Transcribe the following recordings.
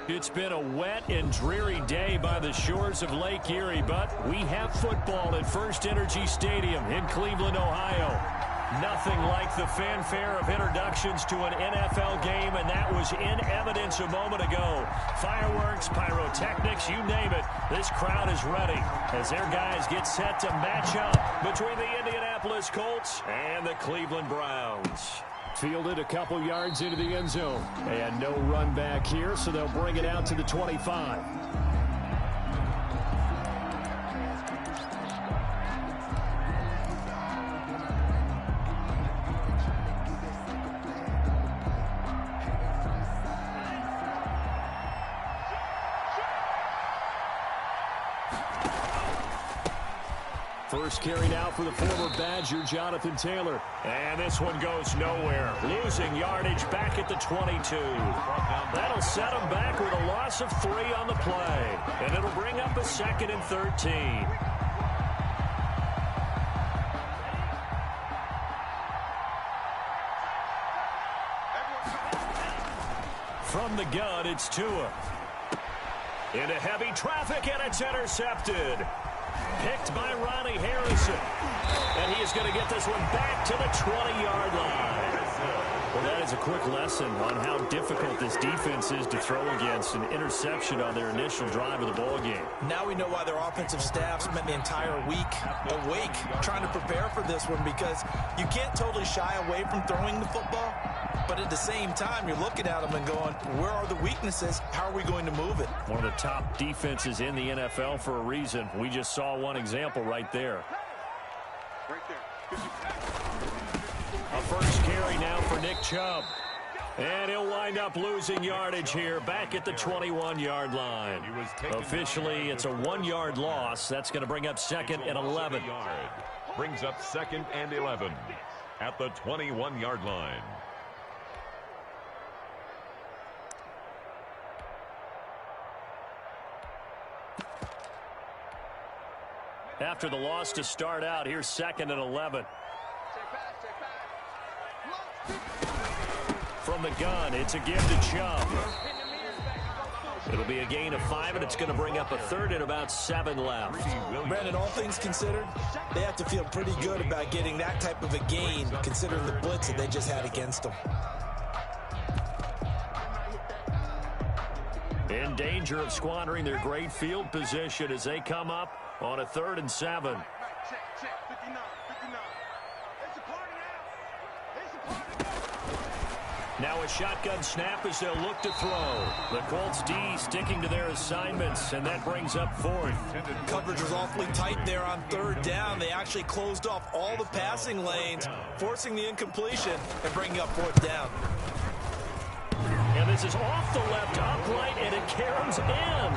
It's been a wet and dreary day by the shores of Lake Erie, but we have football at First Energy Stadium in Cleveland, Ohio. Nothing like the fanfare of introductions to an NFL game, and that was in evidence a moment ago. Fireworks, pyrotechnics, you name it, this crowd is ready as their guys get set to match up between the Indianapolis Colts and the Cleveland Browns. Fielded a couple yards into the end zone. And no run back here, so they'll bring it out to the 25. First carry now for the former Badger, Jonathan Taylor. And this one goes nowhere. Losing yardage back at the 22. That'll set him back with a loss of 3 on the play. And it'll bring up a 2nd and 13. From the gun, it's Tua. Into heavy traffic, and it's intercepted. Picked by Ronnie Harrison. And he is going to get this one back to the 20-yard line. Well, that is a quick lesson on how difficult this defense is to throw against. An interception on their initial drive of the ballgame. Now we know why their offensive staff spent the entire week awake trying to prepare for this one, because you can't totally shy away from throwing the football. But at the same time, you're looking at them and going, where are the weaknesses? How are we going to move it? One of the top defenses in the NFL for a reason. We just saw one example right there. A first carry now for Nick Chubb. And he'll wind up losing yardage here back at the 21-yard line. Officially, it's a 1-yard loss. That's going to bring up 2nd and 11. Brings up 2nd and 11 at the 21-yard line. After the loss to start out, here's 2nd and 11. From the gun, it's a give to Chubb. It'll be a gain of 5, and it's going to bring up a 3rd and about 7 left. Brandon, all things considered, they have to feel pretty good about getting that type of a gain, considering the blitz that they just had against them. In danger of squandering their great field position as they come up on a 3rd and 7. Now a shotgun snap as they'll look to throw. The Colts D sticking to their assignments, and that brings up 4th. Coverage was awfully tight there on 3rd down. They actually closed off all the passing lanes, forcing the incompletion and bringing up 4th down. And this is off the left upright, and it caroms in.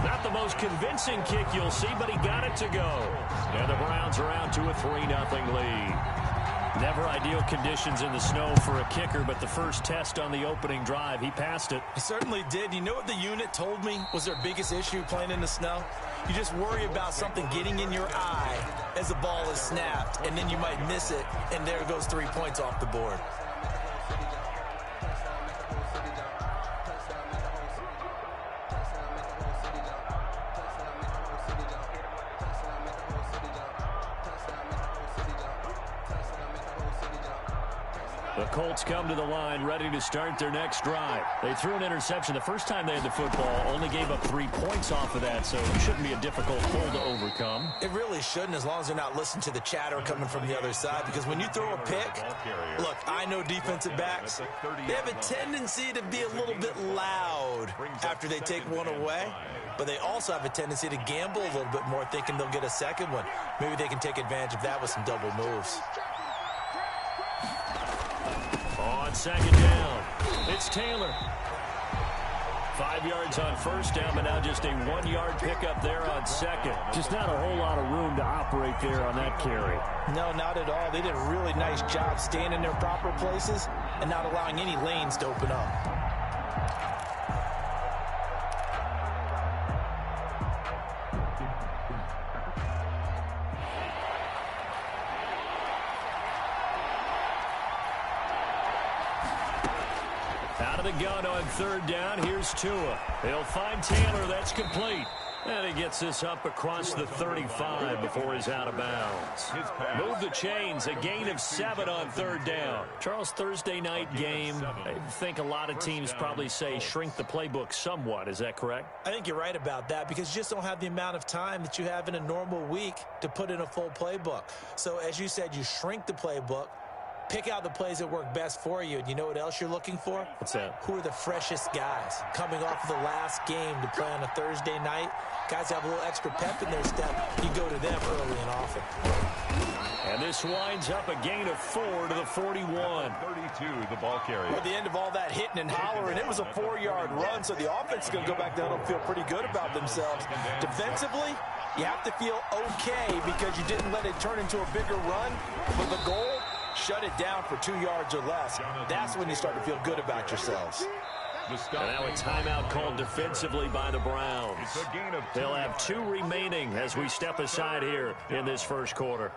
Not the most convincing kick you'll see, but he got it to go. And the Browns are out to a 3-0 lead. Never ideal conditions in the snow for a kicker, but the first test on the opening drive, he passed it. He certainly did. You know what the unit told me was their biggest issue playing in the snow? You just worry about something getting in your eye as the ball is snapped, and then you might miss it, and there goes 3 points off the board. The Colts come to the line ready to start their next drive. They threw an interception the first time they had the football, only gave up 3 points off of that, so it shouldn't be a difficult pull to overcome. It really shouldn't, as long as they're not listening to the chatter coming from the other side, because when you throw a pick, look, I know defensive backs, they have a tendency to be a little bit loud after they take one away, but they also have a tendency to gamble a little bit more, thinking they'll get a second one. Maybe they can take advantage of that with some double moves. On 2nd down, it's Taylor. 5 yards on 1st down, but now just a 1-yard pickup there on 2nd. Just not a whole lot of room to operate there on that carry. No, not at all. They did a really nice job staying in their proper places and not allowing any lanes to open up. gun on third down. Here's Tua. He'll find Taylor. That's complete. And he gets this up across the 35 before he's out of bounds. Move the chains. A gain of 7 on third down. Charles, Thursday night game, I think a lot of teams probably say shrink the playbook somewhat. Is that correct? I think you're right about that because you just don't have the amount of time that you have in a normal week to put in a full playbook. So as you said, you shrink the playbook. Pick out the plays that work best for you. And you know what else you're looking for? What's that? Who are the freshest guys? Coming off of the last game to play on a Thursday night, guys have a little extra pep in their step. You go to them early and often. And this winds up a gain of 4 to the 41. 32, the ball carrier. At the end of all that hitting and hollering, it was a 4-yard run, so the offense is going to go back down and feel pretty good about themselves. Defensively, you have to feel okay because you didn't let it turn into a bigger run. But the goal, shut it down for 2 yards or less. That's when you start to feel good about yourselves. And now a timeout called defensively by the Browns. They'll have 2 remaining as we step aside here in this first quarter.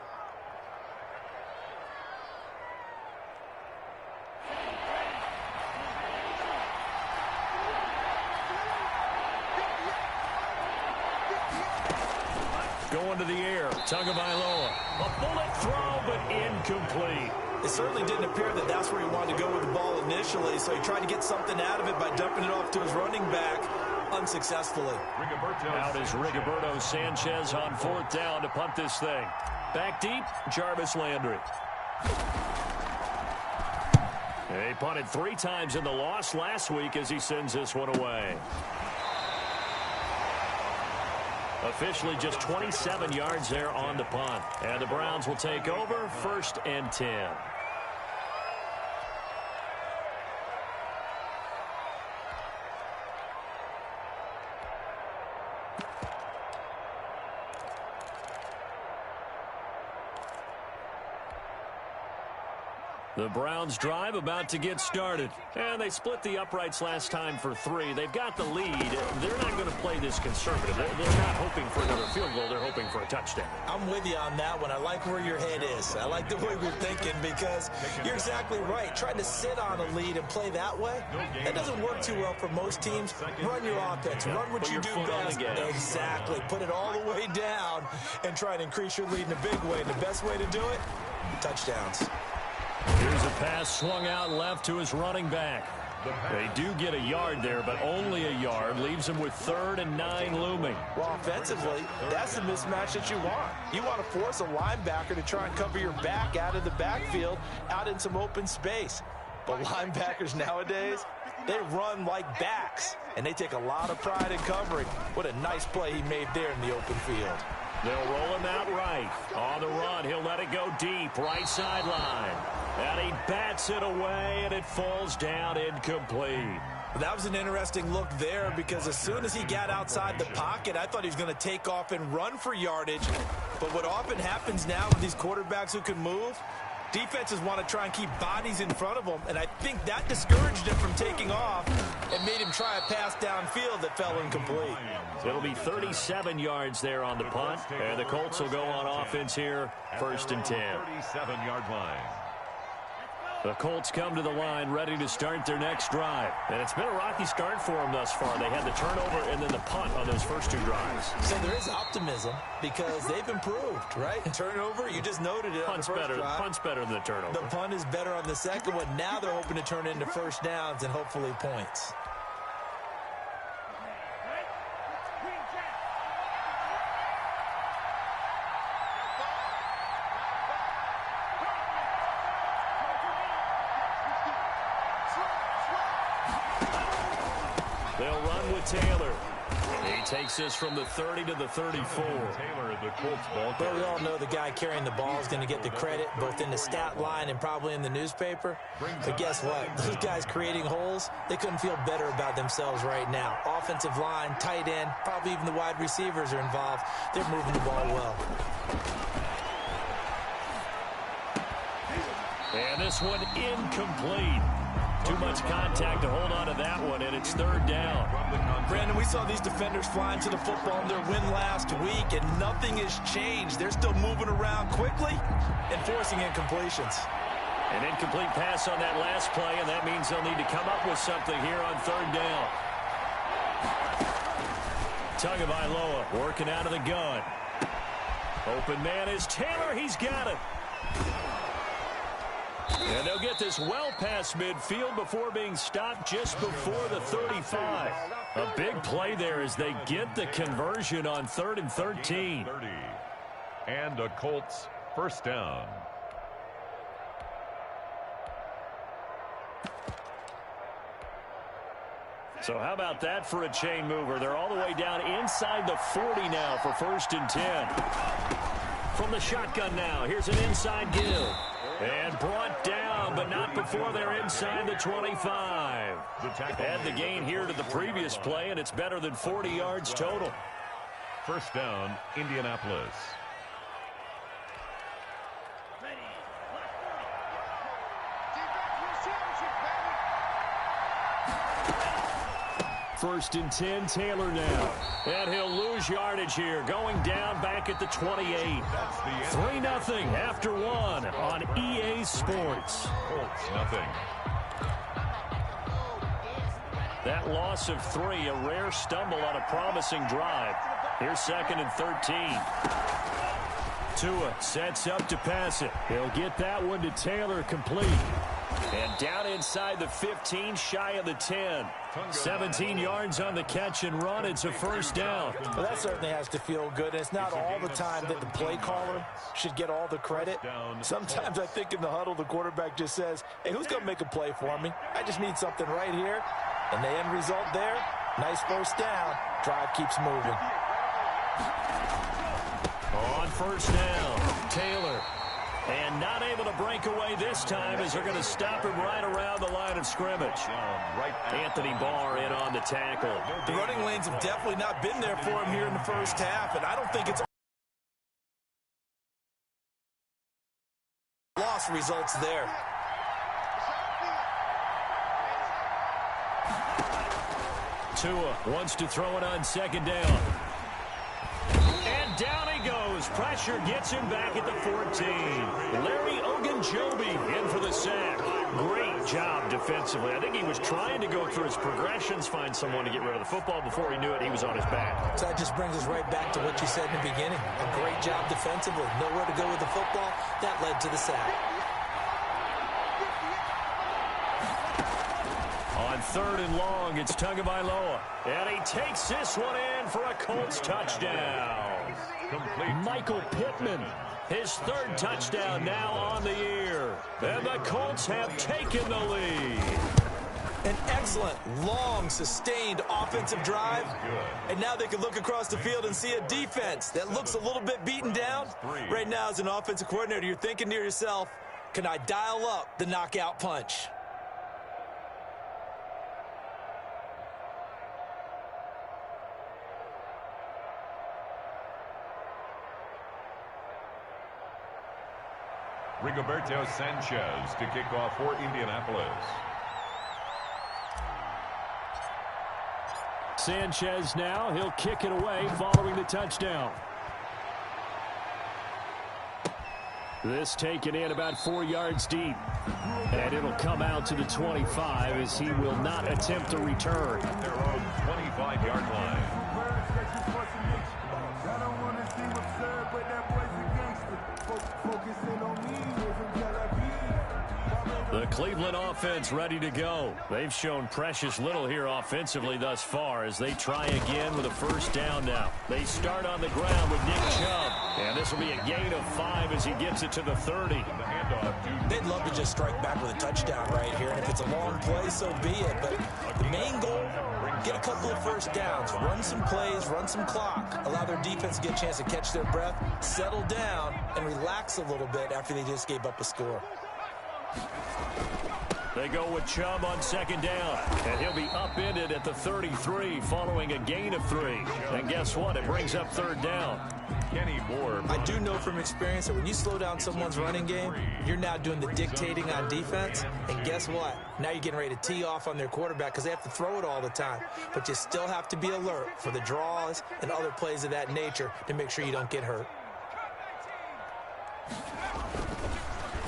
Going to the air, Tagovailoa. A bullet throw, but incomplete. It certainly didn't appear that that's where he wanted to go with the ball initially, so he tried to get something out of it by dumping it off to his running back unsuccessfully. Out is Rigoberto Sanchez on 4th down to punt this thing. Back deep, Jarvis Landry. He punted 3 times in the loss last week as he sends this one away. Officially just 27 yards there on the punt. And the Browns will take over 1st and 10. The Browns drive about to get started. And they split the uprights last time for 3. They've got the lead. They're not going to play this conservative. They're not hoping for another field goal. They're hoping for a touchdown. I'm with you on that one. I like where your head is. I like the way we're thinking because you're exactly right. Trying to sit on a lead and play that way, that doesn't work too well for most teams. Run your offense. Run what you do best. Exactly. Put it all the way down and try and increase your lead in a big way. And the best way to do it, touchdowns. Here's a pass swung out left to his running back. They do get a yard there, but only a yard. Leaves them with 3rd and 9 looming. Well, offensively, that's the mismatch that you want. You want to force a linebacker to try and cover your back out of the backfield, out in some open space. But linebackers nowadays, they run like backs, and they take a lot of pride in covering. What a nice play he made there in the open field. They'll roll him out right. On the run, he'll let it go deep, right sideline. And he bats it away, and it falls down incomplete. That was an interesting look there because as soon as he got outside the pocket, I thought he was going to take off and run for yardage. But what often happens now with these quarterbacks who can move, defenses want to try and keep bodies in front of them, and I think that discouraged him from taking off and made him try a pass downfield that fell incomplete. It'll be 37 yards there on the punt, and the Colts will go on offense here, 1st and 10. 37-yard line. The Colts come to the line ready to start their next drive. And it's been a rocky start for them thus far. They had the turnover and then the punt on those first 2 drives. So there is optimism because they've improved, right? Turnover, you just noted it. Punt's on the first drive. Punt's better than the turnover. The punt is better on the second one. Now they're hoping to turn into 1st downs and hopefully points. They'll run with Taylor. He takes this from the 30 to the 34. Taylor, the Colts ball. But we all know the guy carrying the ball is going to get the credit both in the stat line and probably in the newspaper. But guess what? Those guys creating holes, they couldn't feel better about themselves right now. Offensive line, tight end, probably even the wide receivers are involved. They're moving the ball well. And this one incomplete. Too much contact to hold on to that one, and it's 3rd down. Brandon, we saw these defenders flying to the football in their win last week, and nothing has changed. They're still moving around quickly and forcing incompletions. An incomplete pass on that last play, and that means they'll need to come up with something here on third down. Tagovailoa working out of the gun. Open man is Taylor. He's got it. And they'll get this well past midfield before being stopped just before the 35. A big play there as they get the conversion on 3rd and 13. And a Colts first down. So how about that for a chain mover? They're all the way down inside the 40 now for 1st and 10. From the shotgun now, here's an inside give. And brought down, but not before they're inside the 25. Add the gain here to the previous play, and it's better than 40 yards total. First down, Indianapolis. First and 10, Taylor now. And he'll lose yardage here, going down back at the 28. 3-0 after one on EA Sports. Colts, nothing. That loss of 3, a rare stumble on a promising drive. Here's 2nd and 13. Tua sets up to pass it. He'll get that one to Taylor complete. And down inside the 15, shy of the 10. 17 yards on the catch and run. It's a first down. Well, that certainly has to feel good. It's not all the time that the play caller should get all the credit. Sometimes I think in the huddle, the quarterback just says, hey, who's going to make a play for me? I just need something right here. And the end result there, nice first down. Drive keeps moving. On first down, Taylor. And not able to break away this time as they're going to stop him right around the line of scrimmage. Anthony Barr in on the tackle. The running lanes have definitely not been there for him here in the first half, and I don't think it's loss results there. Tua wants to throw it on 2nd down. And down he goes. Pressure gets him back at the 14. Larry Ogunjobi in for the sack. Great job defensively. I think he was trying to go through his progressions, find someone to get rid of the football. Before he knew it, he was on his back. So that just brings us right back to what you said in the beginning. A great job defensively. Nowhere to go with the football. That led to the sack. On 3rd and long, it's Tagovailoa. And he takes this one in for a Colts touchdown. Michael Pittman, his 3rd touchdown now on the year. And the Colts have taken the lead. An excellent, long, sustained offensive drive. And now they can look across the field and see a defense that looks a little bit beaten down. Right now, as an offensive coordinator, you're thinking to yourself, can I dial up the knockout punch? Rigoberto Sanchez to kick off for Indianapolis. Sanchez now, he'll kick it away following the touchdown. This taken in about 4 yards deep. And it'll come out to the 25 as he will not attempt a return. Their own 25-yard line. The Cleveland offense ready to go. They've shown precious little here offensively thus far as they try again with a first down now. They start on the ground with Nick Chubb. And this will be a gain of 5 as he gets it to the 30. They'd love to just strike back with a touchdown right here. And if it's a long play, so be it. But the main goal, get a couple of first downs, run some plays, run some clock, allow their defense to get a chance to catch their breath, settle down, and relax a little bit after they just gave up a score. They go with Chubb on 2nd down, and he'll be upended at the 33 following a gain of 3. And guess what? It brings up 3rd down. Kenny Moore. I do know from experience that when you slow down someone's running game, you're now doing the dictating on defense. And guess what? Now you're getting ready to tee off on their quarterback because they have to throw it all the time. But you still have to be alert for the draws and other plays of that nature to make sure you don't get hurt.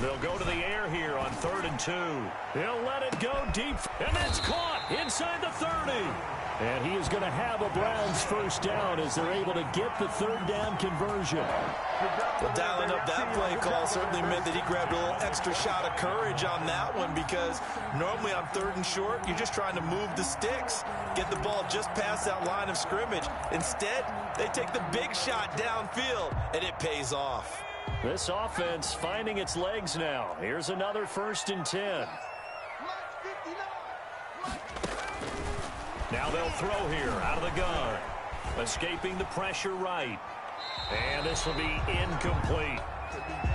They'll go to the air here on 3rd and 2. He'll let it go deep, and that's caught inside the 30. And he is going to have a Browns first down as they're able to get the 3rd down conversion. Well, dialing up that play call certainly meant that he grabbed a little extra shot of courage on that one, because normally on 3rd and short, you're just trying to move the sticks, get the ball just past that line of scrimmage. Instead, they take the big shot downfield, and it pays off. This offense finding its legs now. Here's another 1st and 10. Now they'll throw here out of the gun. Escaping the pressure right. And this will be incomplete.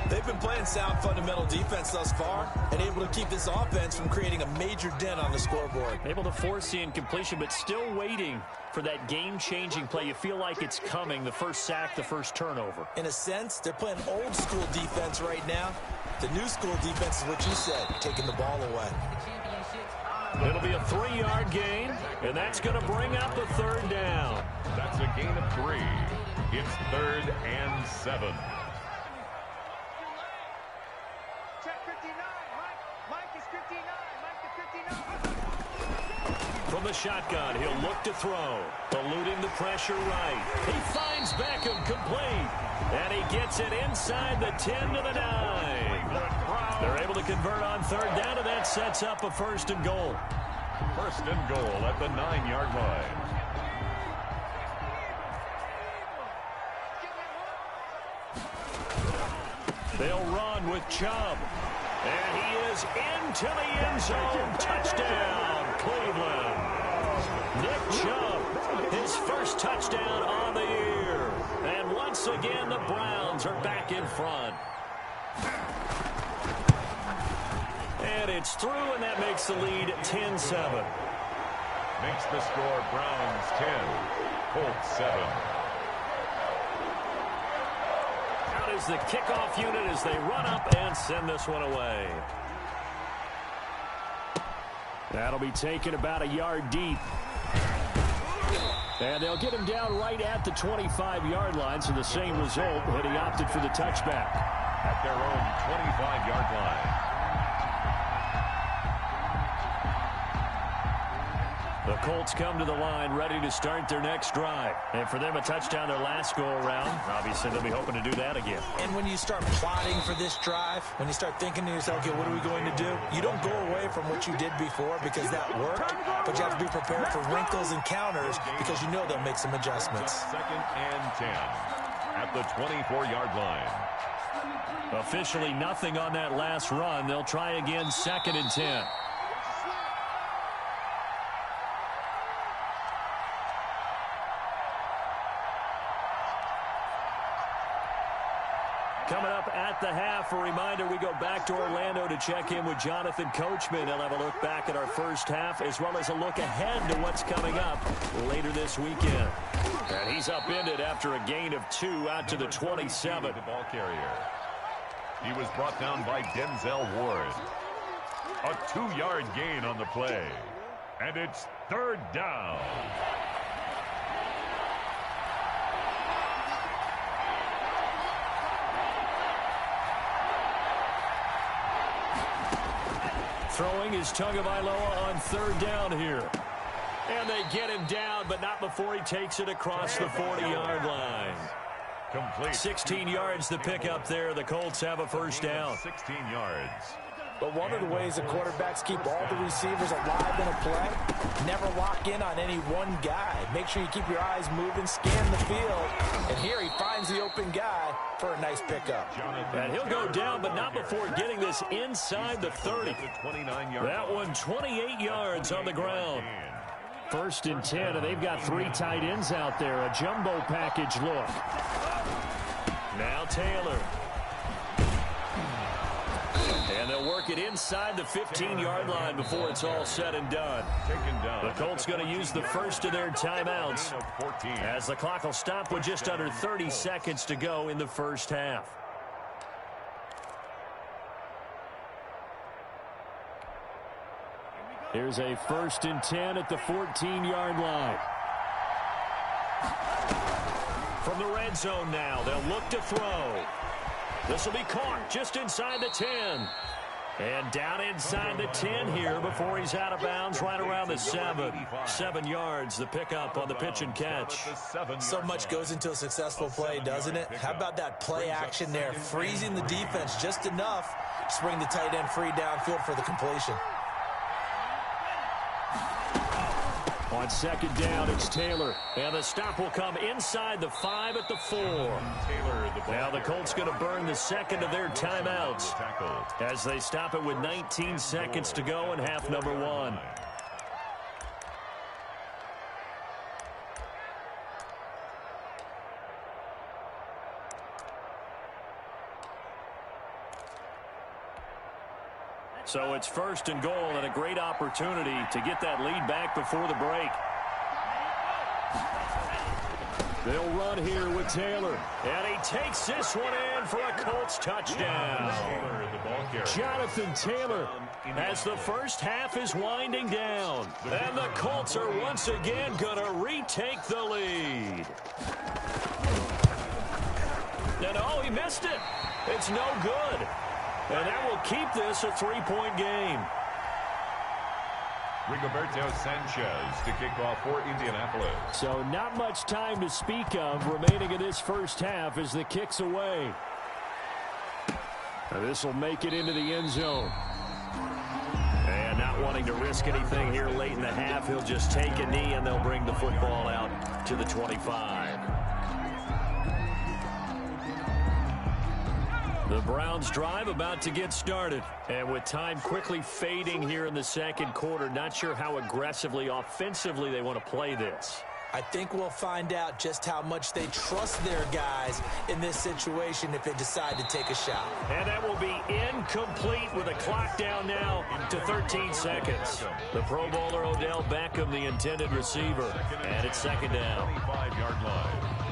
They've been playing sound fundamental defense thus far and able to keep this offense from creating a major dent on the scoreboard. Able to force the incompletion, but still waiting for that game-changing play. You feel like it's coming, the first sack, the first turnover. In a sense, they're playing old school defense right now. The new school defense is what you said, taking the ball away. It'll be a 3-yard gain, and that's going to bring up a 3rd down. That's a gain of 3. It's 3rd and 7. From the shotgun, he'll look to throw. Eluding the pressure right. He finds Beckham complete. And he gets it inside the 10 to the 9. They're able to convert on 3rd down, and that sets up a 1st and goal. 1st and goal at the 9-yard line. They'll run with Chubb. And he is into the end zone. Touchdown, Cleveland. Nick Chubb, his first touchdown on the year. And once again, the Browns are back in front. And it's through, and that makes the lead 10-7. Makes the score Browns 10, Colts 7. Out is the kickoff unit as they run up and send this one away. That'll be taken about a yard deep. And they'll get him down right at the 25-yard line, so the same result, but he opted for the touchback. At their own 25-yard line. The Colts come to the line ready to start their next drive. And for them, a touchdown their last go-around. Obviously, they'll be hoping to do that again. And when you start plotting for this drive, when you start thinking to yourself, okay, what are we going to do? You don't go away from what you did before because that worked, but you have to be prepared for wrinkles and counters because you know they'll make some adjustments. 2nd and 10 at the 24-yard line. Officially nothing on that last run. They'll try again 2nd and 10. Coming up at the half, a reminder, we go back to Orlando to check in with Jonathan Coachman. He'll have a look back at our first half as well as a look ahead to what's coming up later this weekend. And he's upended after a gain of 2 out to the 27. The ball carrier. He was brought down by Denzel Ward. A 2-yard gain on the play. And it's 3rd down. Throwing is Tagovailoa on 3rd down here. And they get him down, but not before he takes it across the 40-yard line. Complete. 16 yards to pick up there. The Colts have a first down. 16 yards. But one of the ways the quarterbacks keep all the receivers alive in a play, never lock in on any one guy. Make sure you keep your eyes moving, scan the field. And here he finds the open guy for a nice pickup. And he'll go down, but not before getting this inside the 30. That one 28 yards on the ground. 1st and 10, and they've got 3 tight ends out there. A jumbo package look. Now Taylor. And they'll work it inside the 15-yard line before it's all said and done. The Colts going to use the first of their timeouts as the clock will stop with just under 30 seconds to go in the first half. Here's a 1st and 10 at the 14-yard line. From the red zone now, they'll look to throw. This will be caught just inside the 10. And down inside the 10 here before he's out of bounds right around the 7. 7 yards, the pickup on the pitch and catch. So much goes into a successful play, doesn't it? How about that play action there? Freezing the defense just enough to bring the tight end free downfield for the completion. On second down, it's Taylor. And the stop will come inside the 5 at the 4. Now the Colts going to burn the second of their timeouts as they stop it with 19 seconds to go in half number 1. So it's first and goal and a great opportunity to get that lead back before the break. They'll run here with Taylor. And he takes this one in for a Colts touchdown. Jonathan Taylor as the first half is winding down. And the Colts are once again going to retake the lead. And oh, he missed it. It's no good. And that will keep this a 3-point game. Rigoberto Sanchez to kick off for Indianapolis. So not much time to speak of remaining in this first half as the kick's away. Now this will make it into the end zone. And not wanting to risk anything here late in the half, he'll just take a knee and they'll bring the football out to the 25. The Browns drive about to get started. And with time quickly fading here in the second quarter, not sure how aggressively, offensively they want to play this. I think we'll find out just how much they trust their guys in this situation if they decide to take a shot. And that will be incomplete with a clock down now to 13 seconds. The Pro Bowler Odell Beckham, the intended receiver. And it's second down. 25-yard line.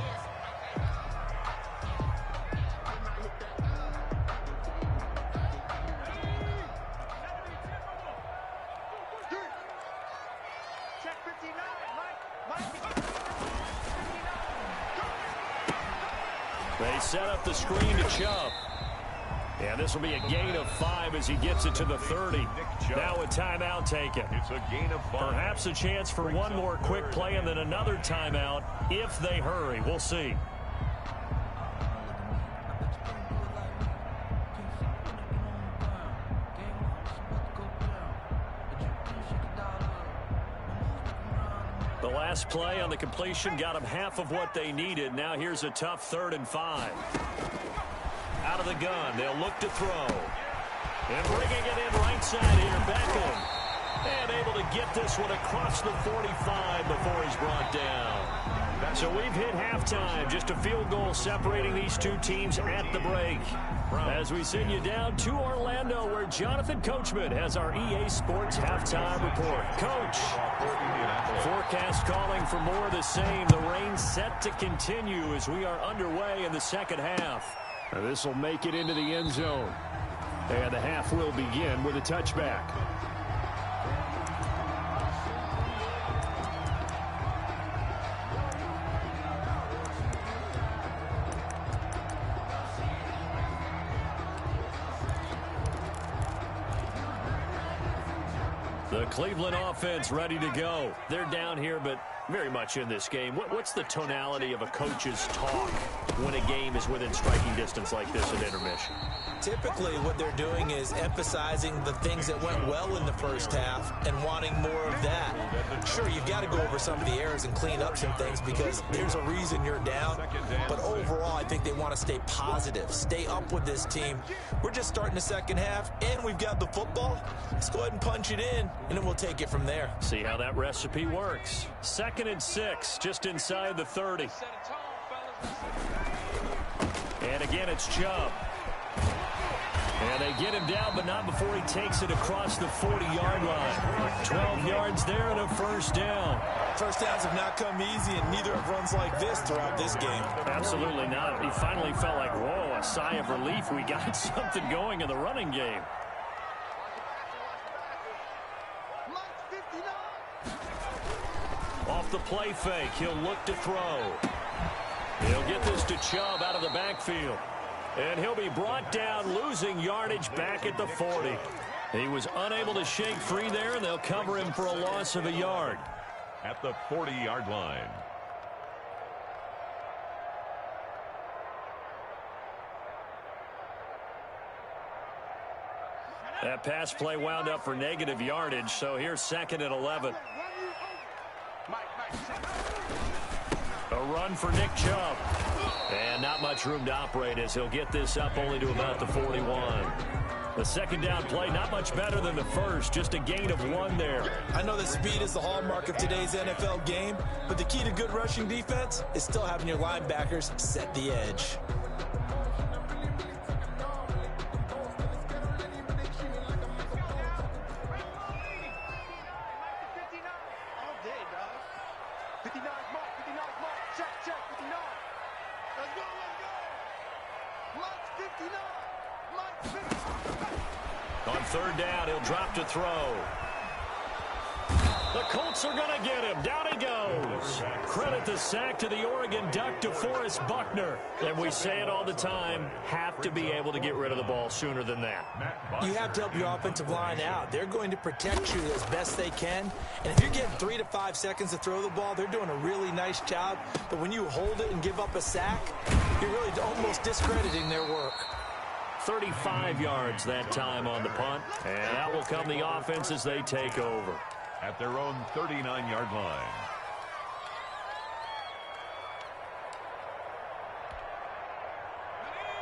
They set up the screen to Chubb. And this will be a gain of 5 as he gets it to the 30. Now a timeout taken. It's a gain of 5. Perhaps a chance for one more quick play and then another timeout if they hurry. We'll see. The last play on the completion got them half of what they needed. Now here's a tough 3rd and 5. Out of the gun, they'll look to throw. And bringing it in right side here, Beckham. And able to get this one across the 45 before he's brought down. So we've hit halftime. Just a field goal separating these two teams at the break. As we send you down to Orlando, where Jonathan Coachman has our EA Sports halftime report. Coach, forecast calling for more of the same. The rain set to continue as we are underway in the second half. This will make it into the end zone. And the half will begin with a touchback. The Cleveland offense ready to go. They're down here, but very much in this game. What's the tonality of a coach's talk when a game is within striking distance like this at intermission? Typically, what they're doing is emphasizing the things that went well in the first half and wanting more of that. Sure, you've got to go over some of the errors and clean up some things because there's a reason you're down. But overall, I think they want to stay positive, stay up with this team. We're just starting the second half, and we've got the football. Let's go ahead and punch it in, and then we'll take it from there. See how that recipe works. 2nd and 6, just inside the 30. And again, it's Chubb. And they get him down, but not before he takes it across the 40-yard line. 12 yards there and a first down. First downs have not come easy, and neither have runs like this throughout this game. Absolutely not. He finally felt like, whoa, a sigh of relief. We got something going in the running game. Off the play fake, he'll look to throw. He'll get this to Chubb out of the backfield. And he'll be brought down, losing yardage back at the 40. He was unable to shake free there, and they'll cover him for a loss of a yard. At the 40-yard line. That pass play wound up for negative yardage, so here's 2nd and 11. A run for Nick Chubb. And not much room to operate as he'll get this up only to about the 41. The second down play, not much better than the first, just a gain of 1 there. I know that speed is the hallmark of today's NFL game, but the key to good rushing defense is still having your linebackers set the edge. On third down, he'll drop to throw. The Colts are going to get him. Down he goes. Credit the sack to the Oregon Duck, DeForest Buckner. And we say it all the time, have to be able to get rid of the ball sooner than that. You have to help your offensive line out. They're going to protect you as best they can. And if you're getting 3 to 5 seconds to throw the ball, they're doing a really nice job. But when you hold it and give up a sack, you're really almost discrediting their work. 35 yards that time on the punt. And out will come the offense as they take over. At their own 39-yard line.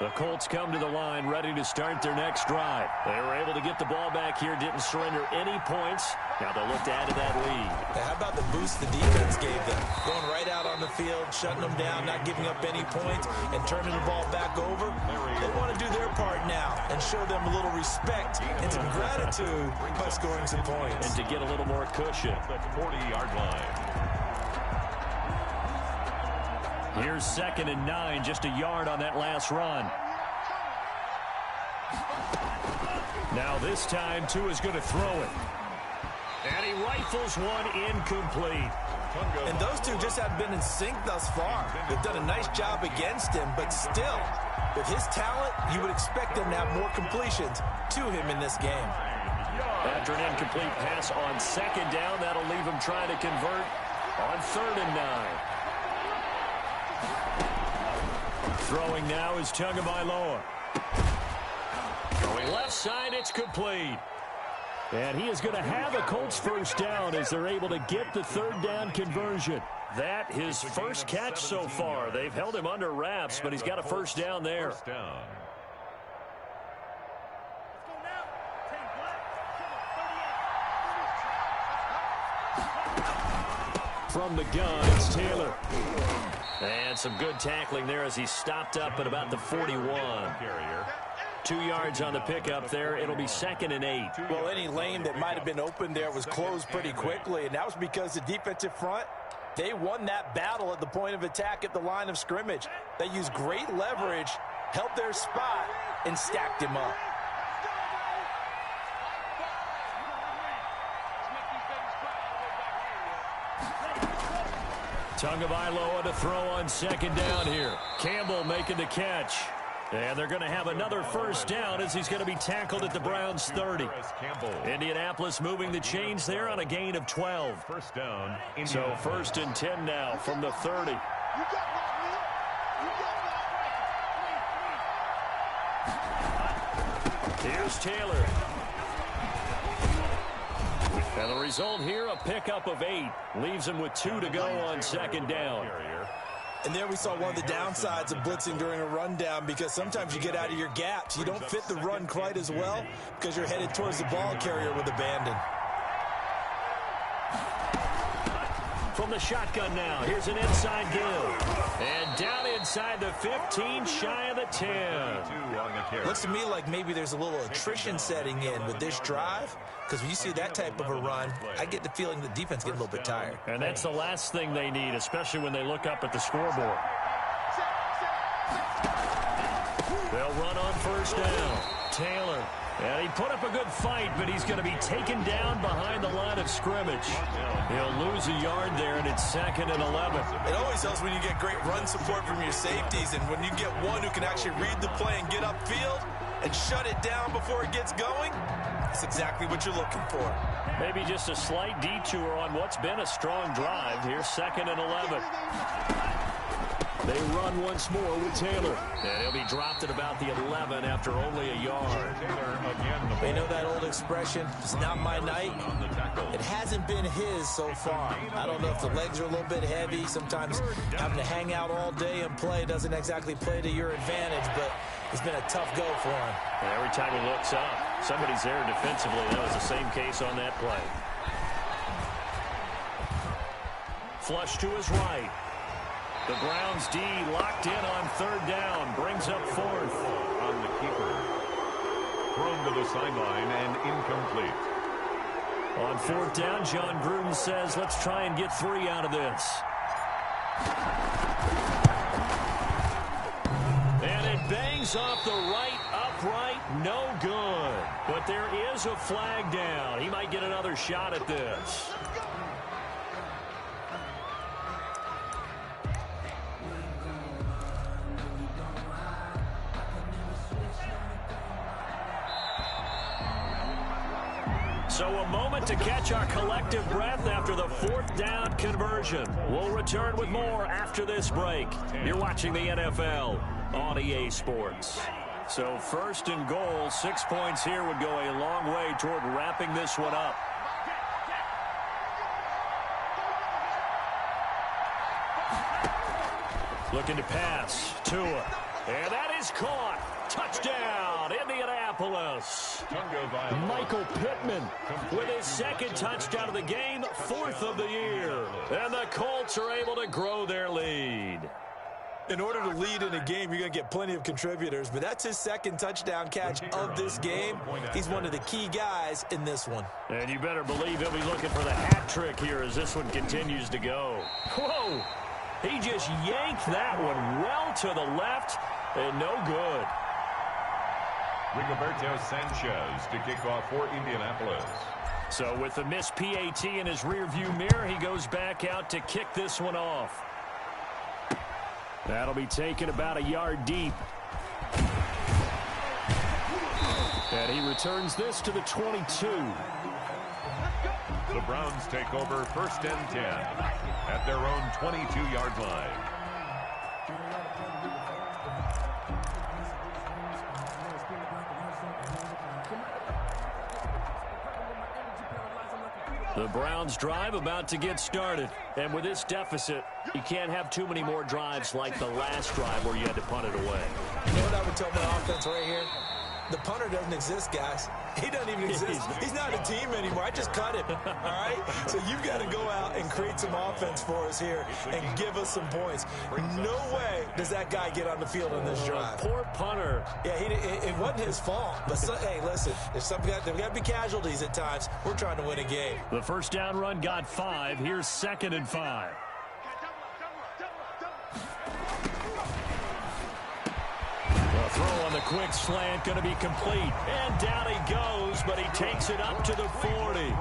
The Colts come to the line ready to start their next drive. They were able to get the ball back here, didn't surrender any points. Now they'll look to add to that lead. Now, how about the boost the defense gave them? Going right out on the field, shutting them down, not giving up any points, and turning the ball back over. They want to do their part now and show them a little respect and some gratitude by scoring some points. And to get a little more cushion. The 40-yard line. Here's 2nd and 9, just a yard on that last run. Now this time, Tua's going to throw it. And he rifles one incomplete. And those two just haven't been in sync thus far. They've done a nice job against him, but still, with his talent, you would expect them to have more completions to him in this game. After an incomplete pass on 2nd down, that'll leave him trying to convert on 3rd and 9. Throwing now is Tagovailoa. Going left side, it's complete. And he is going to have a Colts first down as they're able to get the 3rd down conversion. That his first catch so far. They've held him under wraps, but he's got a first down there. First down. From the gun, it's Taylor. And some good tackling there as he stopped up at about the 41. 2 yards on the pickup there. It'll be 2nd and 8. Well, any lane that might have been open there was closed pretty quickly, and that was because the defensive front, they won that battle at the point of attack at the line of scrimmage. They used great leverage, held their spot, and stacked him up. Tagovailoa to throw on 2nd down here. Campbell making the catch. And they're going to have another first down as he's going to be tackled at the Browns' 30. Indianapolis moving the chains there on a gain of 12. First down. So 1st and 10 now from the 30. Here's Taylor. And the result here, a pickup of 8. Leaves him with 2 to go on 2nd down. And there we saw one of the downsides of blitzing during a rundown, because sometimes you get out of your gaps. You don't fit the run quite as well because you're headed towards the ball carrier with abandon. From the shotgun now, here's an inside give. And down inside the 15, shy of the 10. Looks to me like maybe there's a little attrition setting in with this drive, because when you see that type of a run, I get the feeling the defense gets a little bit tired. And that's the last thing they need, especially when they look up at the scoreboard. They'll run on first down. Taylor. And he put up a good fight, but he's going to be taken down behind the line of scrimmage. He'll lose a yard there, and it's 2nd and 11. It always helps when you get great run support from your safeties, and when you get one who can actually read the play and get upfield and shut it down before it gets going, that's exactly what you're looking for. Maybe just a slight detour on what's been a strong drive. Here's 2nd and 11. They run once more with Taylor. And he'll be dropped at about the 11 after only a yard. They know that old expression, it's not my night. It hasn't been his so far. I don't know if the legs are a little bit heavy. Sometimes having to hang out all day and play doesn't exactly play to your advantage, but it's been a tough go for him. And every time he looks up, somebody's there defensively. That was the same case on that play. Flush to his right. The Browns D locked in on 3rd down. Brings up 4th. On the keeper. Thrown to the sideline and incomplete. On 4th down, John Gruden says, let's try and get 3 out of this. And it bangs off the right upright. No good. But there is a flag down. He might get another shot at this. So a moment to catch our collective breath after the 4th down conversion. We'll return with more after this break. You're watching the NFL on EA Sports. So 1st and goal, 6 points here would go a long way toward wrapping this one up. Looking to pass. Tua. And that is caught. Touchdown, Indianapolis. Michael Pittman with his 2nd touchdown of the game, 4th of the year. And the Colts are able to grow their lead. In order to lead in a game, you're going to get plenty of contributors, but that's his 2nd touchdown catch of this game. He's one of the key guys in this one. And you better believe he'll be looking for the hat trick here as this one continues to go. Whoa! He just yanked that one well to the left and no good. Rigoberto Sanchez to kick off for Indianapolis. So with the missed PAT in his rearview mirror, he goes back out to kick this one off. That'll be taken about a yard deep. And he returns this to the 22. The Browns take over 1st and 10 at their own 22-yard line. The Browns drive about to get started. And with this deficit, you can't have too many more drives like the last drive where you had to punt it away. You know what I would tell my offense right here? The punter doesn't exist, guys. He doesn't even exist. He's not a team anymore. I just cut him, all right? So you've got to go out and create some offense for us here and give us some points. No way does that guy get on the field on this drive. Poor punter. Yeah, it wasn't his fault. But, hey, listen, there's got to be casualties at times. We're trying to win a game. The 1st down run got 5. Here's 2nd and 5. Throw on the quick slant, going to be complete. And down he goes, but he takes it up to the 40.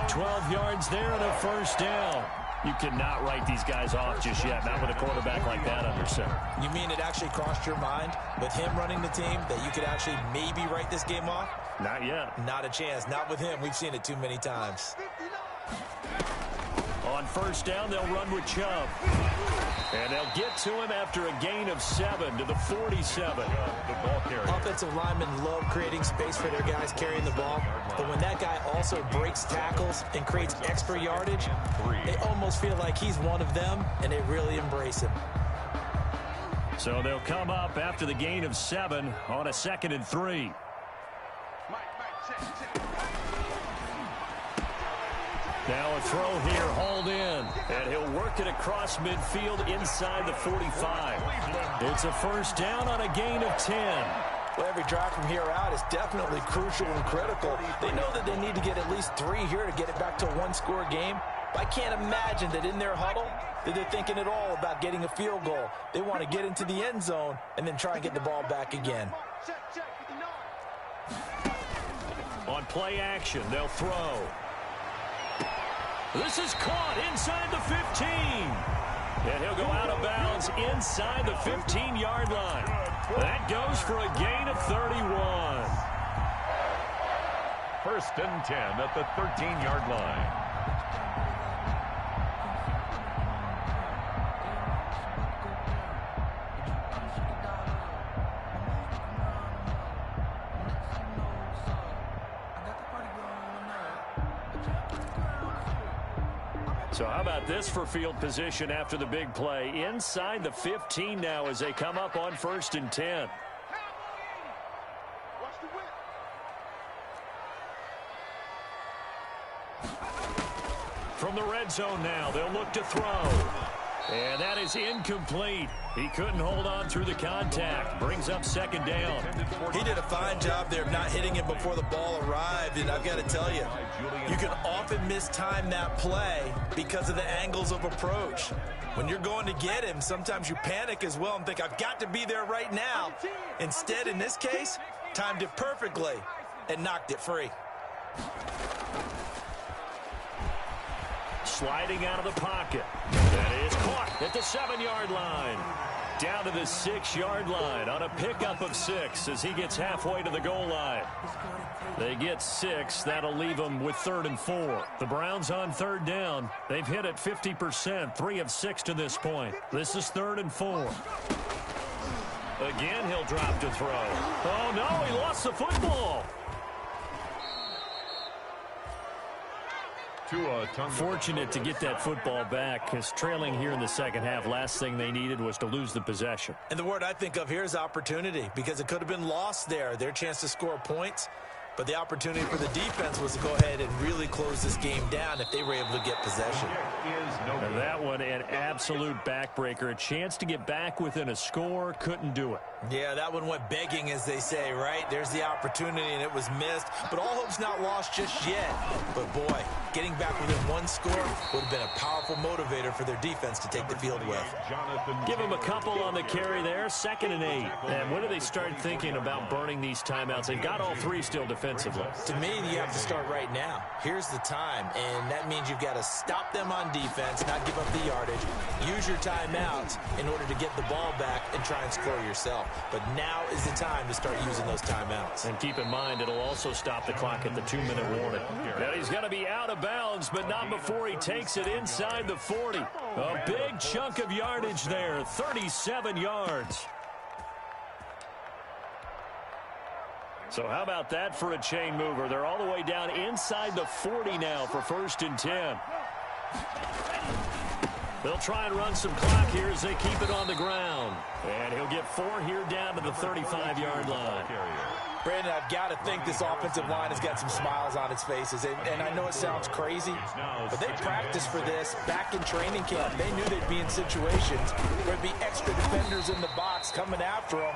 12 yards there and a 1st down. You cannot write these guys off just yet, not with a quarterback like that under center. You mean it actually crossed your mind with him running the team that you could actually maybe write this game off? Not yet. Not a chance. Not with him. We've seen it too many times. On 1st down, they'll run with Chubb. And they'll get to him after a gain of 7 to the 47. The ball carrier. Offensive linemen love creating space for their guys carrying the ball. But when that guy also breaks tackles and creates extra yardage, they almost feel like he's one of them, and they really embrace him. So they'll come up after the gain of 7 on a 2nd and 3. Now a throw here, hauled in, and he'll work it across midfield inside the 45. It's a 1st down on a gain of 10. Well, every drive from here out is definitely crucial and critical. They know that they need to get at least 3 here to get it back to a one-score game. But I can't imagine that in their huddle that they're thinking at all about getting a field goal. They want to get into the end zone and then try and get the ball back again. On play action, they'll throw. This is caught inside the 15. And he'll go out of bounds inside the 15-yard line. That goes for a gain of 31. First and 10 at the 13-yard line. So how about this for field position after the big play? Inside the 15 now as they come up on 1st and 10. From the red zone now, they'll look to throw. And that is incomplete. He couldn't hold on through the contact. Brings up 2nd down. He did a fine job there of not hitting him before the ball arrived. And I've got to tell you, you can often mistime that play because of the angles of approach. When you're going to get him, sometimes you panic as well and think, I've got to be there right now. Instead, in this case, timed it perfectly and knocked it free. Sliding out of the pocket. That is caught at the 7-yard line. Down to the 6-yard line on a pickup of 6 as he gets halfway to the goal line. They get 6. That'll leave them with 3rd and 4. The Browns on 3rd down. They've hit it 50%, 3 of 6 to this point. This is 3rd and 4. Again, he'll drop to throw. Oh, no, he lost the football. Fortunate to get that football back, because trailing here in the 2nd half, last thing they needed was to lose the possession. And the word I think of here is opportunity, because it could have been lost there. Their chance to score points, but the opportunity for the defense was to go ahead and really close this game down if they were able to get possession. And that one, an absolute backbreaker. A chance to get back within a score, couldn't do it. Yeah, that one went begging, as they say, right? There's the opportunity, and it was missed. But all hope's not lost just yet. But, boy, getting back within one score would have been a powerful motivator for their defense to take the field with. Give them a couple on the carry there, 2nd and 8. And when do they start thinking about burning these timeouts? They've got all 3 still defensively. To me, you have to start right now. Here's the time, and that means you've got to stop them on defense, not give up the yardage, use your timeouts in order to get the ball back and try and score yourself. But now is the time to start using those timeouts. And keep in mind, it'll also stop the clock at the 2-minute warning. And he's going to be out of bounds, but not before he takes it inside the 40. A big chunk of yardage there, 37 yards. So how about that for a chain mover? They're all the way down inside the 40 now for 1st and 10. They'll try and run some clock here as they keep it on the ground. And he'll get 4 here down to the 35-yard line. Brandon, I've got to think this offensive line has got some smiles on its faces. And I know it sounds crazy, but they practiced for this back in training camp. They knew they'd be in situations where there'd be extra defenders in the box coming after them,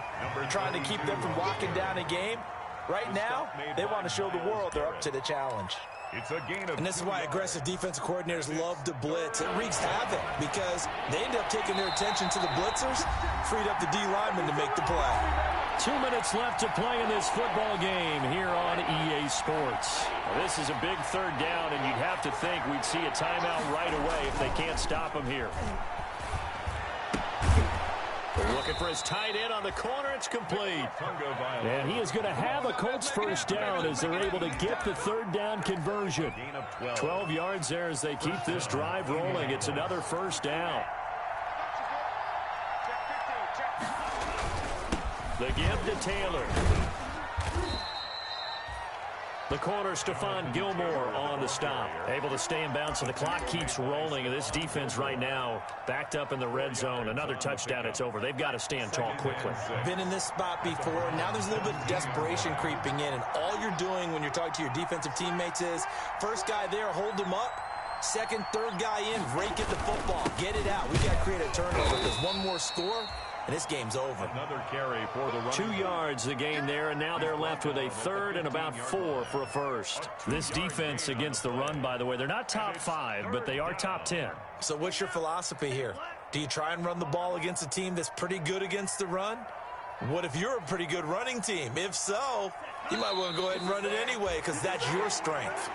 trying to keep them from locking down a game. Right now, they want to show the world they're up to the challenge. It's a gain of, and this is why aggressive defensive coordinators love to blitz. It wreaks havoc because they end up taking their attention to the blitzers, freed up the D lineman to make the play. 2 minutes left to play in this football game here on EA Sports. Well, this is a big 3rd down, and you'd have to think we'd see a timeout right away if they can't stop him here. Looking for his tight end on the corner. It's complete. And he is going to have a Colts 1st down as they're able to get the 3rd down conversion. 12 yards there as they keep this drive rolling. It's another 1st down. The give to Taylor. The corner, Stephon Gilmore on the stop. Able to stay in bounds, so the clock keeps rolling. And this defense right now backed up in the red zone. Another touchdown, it's over. They've got to stand tall quickly. Been in this spot before. Now there's a little bit of desperation creeping in. And all you're doing when you're talking to your defensive teammates is, first guy there, hold him up. Second, third guy in, rake at the football. Get it out. We've got to create a turnover because one more score, and this game's over. Another carry for the run. 2 yards the gain there, and now they're left with a 3rd and about 4 for a 1st. This defense against the run, by the way, they're not top 5, but they are top 10. So what's your philosophy here? Do you try and run the ball against a team that's pretty good against the run? What if you're a pretty good running team? If so, you might want to go ahead and run it anyway because that's your strength.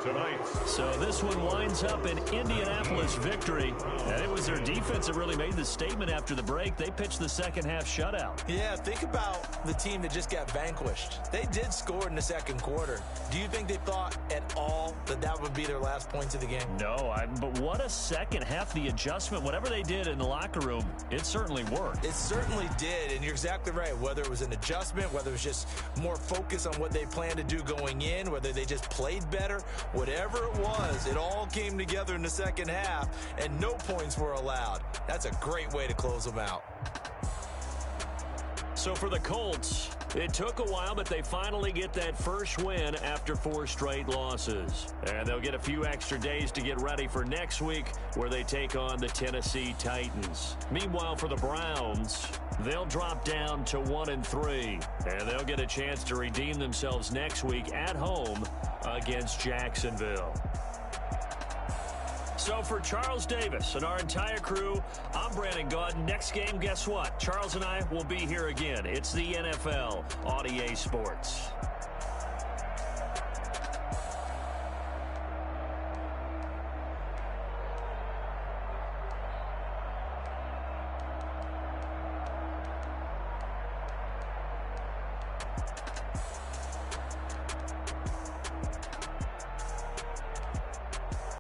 Tonight. So this one winds up an Indianapolis victory. And it was their defense that really made the statement after the break. They pitched the second half shutout. Yeah, think about the team that just got vanquished. They did score in the second quarter. Do you think they thought at all that that would be their last points of the game? No, but what a second half. The adjustment, whatever they did in the locker room, it certainly worked. It certainly did, and you're exactly right. Whether it was an adjustment, whether it was just more focus on what they planned to do going in, whether they just played better, whatever it was, it all came together in the second half, and no points were allowed. That's a great way to close them out. So for the Colts, it took a while, but they finally get that first win after 4 straight losses. And they'll get a few extra days to get ready for next week, where they take on the Tennessee Titans. Meanwhile, for the Browns, they'll drop down to 1-3, and they'll get a chance to redeem themselves next week at home against Jacksonville. So for Charles Davis and our entire crew, I'm Brandon Gaudin. Next game, guess what? Charles and I will be here again. It's the NFL on EA Sports.